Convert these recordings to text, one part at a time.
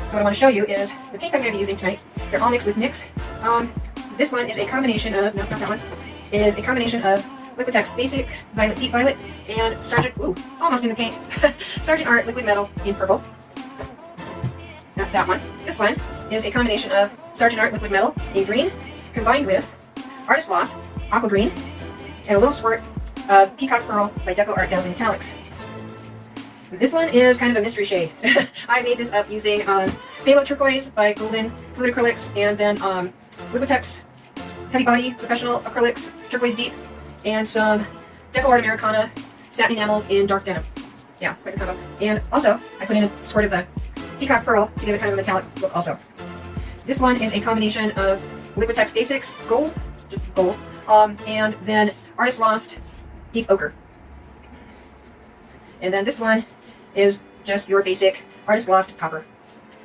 So what I want to show you is the paints I'm going to be using tonight. They're all mixed with NYX. This one is a combination of, no, not that one, is a combination of Liquitex Basic Violet, Deep Violet, and Sergeant, ooh, almost in the paint, Sergeant Art Liquid Metal in purple. That's that one. This one is a combination of Sergeant Art Liquid Metal in green, combined with Artist Loft Aqua Green, and a little squirt of Peacock Pearl by Deco Art Dazzling Metallics. This one is kind of a mystery shade. I made this up using Phthalo Turquoise by Golden Fluid Acrylics, and then Liquitex Heavy Body Professional Acrylics Turquoise Deep, and some Deco Art Americana Satin Enamels in Dark Denim. Yeah, it's quite a combo. And also, I put in a squirt of the Peacock Pearl to give it kind of a metallic look also. This one is a combination of Liquitex Basics Gold, just gold, and then Artist Loft Deep Ochre. And then this one is just your basic Artist Loft Copper.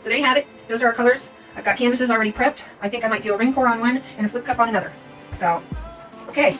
So there you have it. Those are our colors. I've got canvases already prepped. I think I might do a ring pour on one and a flip cup on another. So, okay.